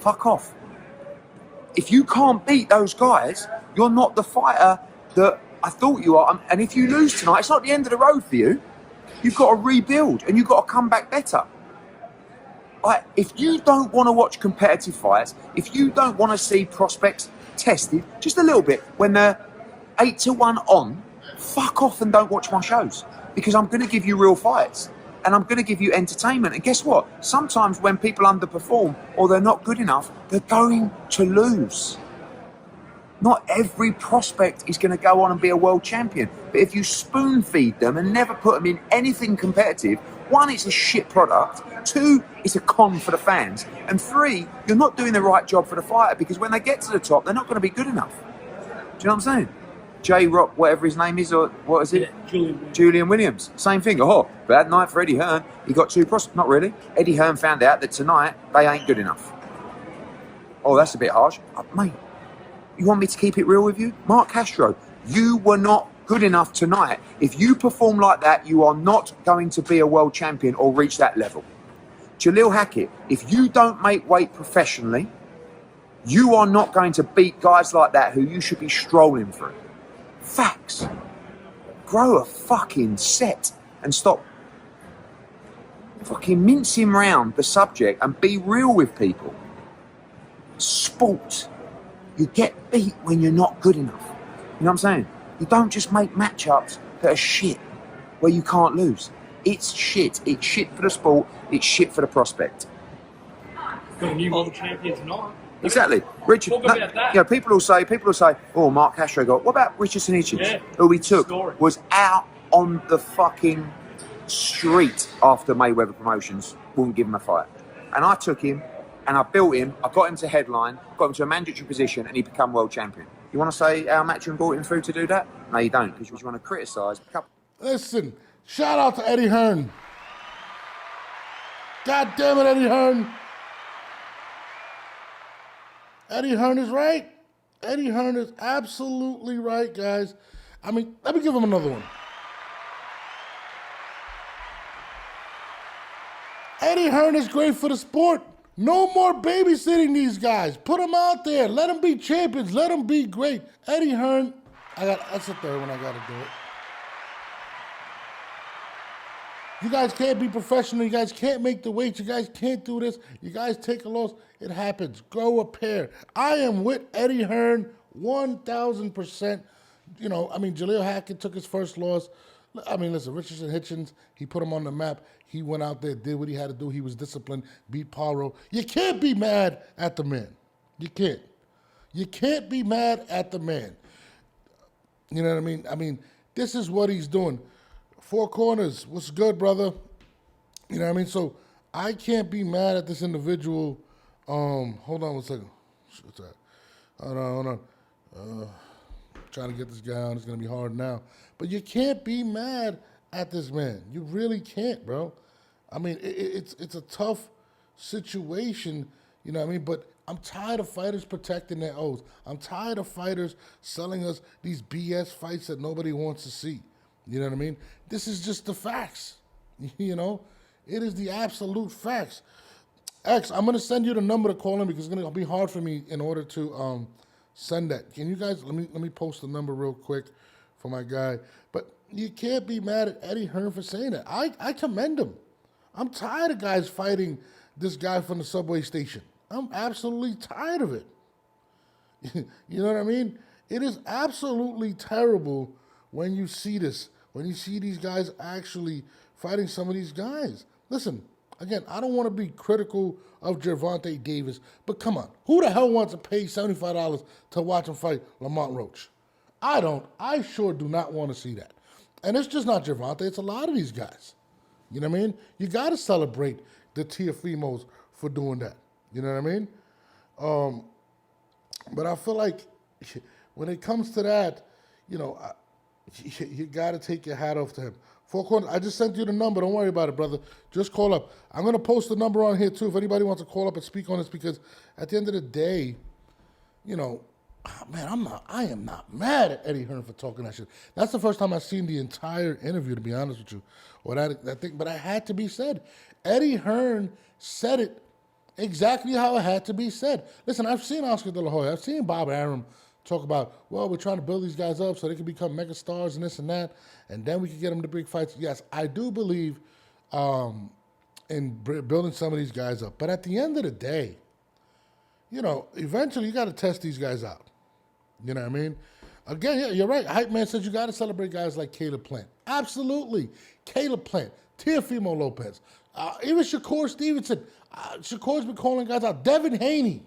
fuck off. If you can't beat those guys, you're not the fighter that I thought you are. And if you lose tonight, it's not the end of the road for you. You've got to rebuild and you've got to come back better. If you don't want to watch competitive fights, if you don't want to see prospects tested just a little bit when they're 8-1 on, fuck off and don't watch my shows, because I'm going to give you real fights and I'm going to give you entertainment. And guess what? Sometimes when people underperform or they're not good enough, they're going to lose. Not every prospect is going to go on and be a world champion. But if you spoon feed them and never put them in anything competitive, one, it's a shit product. Two, it's a con for the fans. And three, you're not doing the right job for the fighter, because when they get to the top, they're not going to be good enough. Do you know what I'm saying? J-Rock, whatever his name is, or what is it? Yeah, Julian Williams. Same thing. Oh, bad night for Eddie Hearn. He got 2 prospects. Not really. Eddie Hearn found out that tonight they ain't good enough. Oh, that's a bit harsh. Mate, you want me to keep it real with you? Mark Castro, you were not good enough tonight. If you perform like that, you are not going to be a world champion or reach that level. Jaleel Hackett, if you don't make weight professionally, you are not going to beat guys like that who you should be strolling through. Facts. Grow a fucking set and stop fucking mincing round the subject and be real with people. Sport. You get beat when you're not good enough. You know what I'm saying? You don't just make matchups that are shit where you can't lose. It's shit. It's shit for the sport. It's shit for the prospect. Got a new world champion tonight. Exactly. Richard, Talk about that. You know, people will say, oh, Mark Castro got, what about Richardson Hitchens, who we took, was out on the fucking street after Mayweather Promotions wouldn't give him a fight. And I took him, and I built him, I got him to headline, got him to a mandatory position, and he became world champion. You want to say our matchroom brought him through to do that? No, you don't, because you want to criticise. Listen, shout out to Eddie Hearn. God damn it, Eddie Hearn. Eddie Hearn is right. Eddie Hearn is absolutely right, guys. I mean, let me give him another one. Eddie Hearn is great for the sport. No more babysitting these guys. Put them out there. Let them be champions. Let them be great. Eddie Hearn, that's the third one I got to do it. You guys can't be professional. You guys can't make the weight. You guys can't do this. You guys take a loss. It happens. Grow a pair. I am with Eddie Hearn 1,000%. You know, I mean, Jaleel Hackett took his first loss. I mean, listen, Richardson Hitchens, he put him on the map. He went out there, did what he had to do. He was disciplined, beat Paro. You can't be mad at the man. You can't. You can't be mad at the man. You know what I mean? I mean, this is what he's doing. Four Corners, what's good, brother? You know what I mean? So I can't be mad at this individual. Hold on one second. What's that? Hold on. Trying to get this guy on. It's going to be hard now. But you can't be mad at this man. You really can't, bro. I mean, it's a tough situation, you know what I mean? But I'm tired of fighters protecting their oaths. I'm tired of fighters selling us these BS fights that nobody wants to see. You know what I mean? This is just the facts, you know? It is the absolute facts. X, I'm going to send you the number to call in because it's going to be hard for me in order to send that. Can you guys, let me post the number real quick for my guy. But you can't be mad at Eddie Hearn for saying that. I commend him. I'm tired of guys fighting this guy from the subway station. I'm absolutely tired of it. You know what I mean? It is absolutely terrible when you see this, when you see these guys actually fighting some of these guys. Listen, again, I don't want to be critical of Gervonta Davis, but come on. Who the hell wants to pay $75 to watch him fight Lamont Roach? I don't. I sure do not want to see that. And it's just not Gervonta. It's a lot of these guys. You know what I mean? You got to celebrate the Teofimos for doing that. You know what I mean? But I feel like when it comes to that, you know, you got to take your hat off to him. Four Corners, I just sent you the number. Don't worry about it, brother. Just call up. I'm going to post the number on here, too, if anybody wants to call up and speak on this, because at the end of the day, you know, man, I am not mad at Eddie Hearn for talking that shit. That's the first time I've seen the entire interview, to be honest with you. Or that thing, but it had to be said. Eddie Hearn said it Exactly how it had to be said. Listen, I've seen Oscar De La Hoya. I've seen Bob Arum talk about, well, we're trying to build these guys up so they can become mega stars and this and that, and then we can get them to big fights. Yes, I do believe in building some of these guys up. But at the end of the day, eventually you got to test these guys out. You know what I mean? Again, yeah, you're right. Hype Man says you got to celebrate guys like Caleb Plant. Absolutely. Caleb Plant, Teofimo Lopez, even Shakur Stevenson. Shakur's been calling guys out. Devin Haney.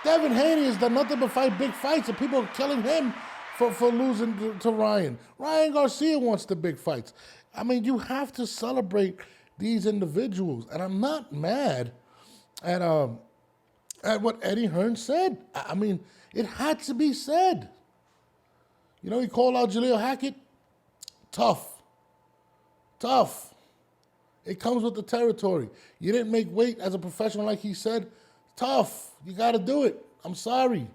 Devin Haney has done nothing but fight big fights, and people are killing him for losing to Ryan. Ryan Garcia wants the big fights. I mean, you have to celebrate these individuals, and I'm not mad at what Eddie Hearn said. I mean, it had to be said. He called out Jaleel Hackett. Tough. It comes with the territory. You didn't make weight as a professional, like he said. Tough. You got to do it. I'm sorry.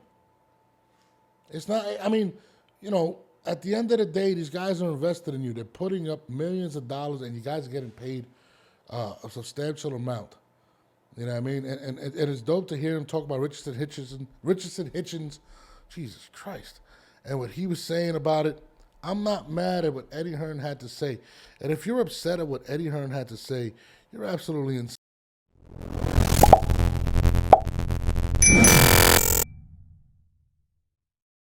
It's not, at the end of the day, these guys are invested in you. They're putting up millions of dollars, and you guys are getting paid a substantial amount. You know what I mean? And it's dope to hear him talk about Richardson Hitchens. Jesus Christ. And what he was saying about it. I'm not mad at what Eddie Hearn had to say. And if you're upset at what Eddie Hearn had to say, you're absolutely insane.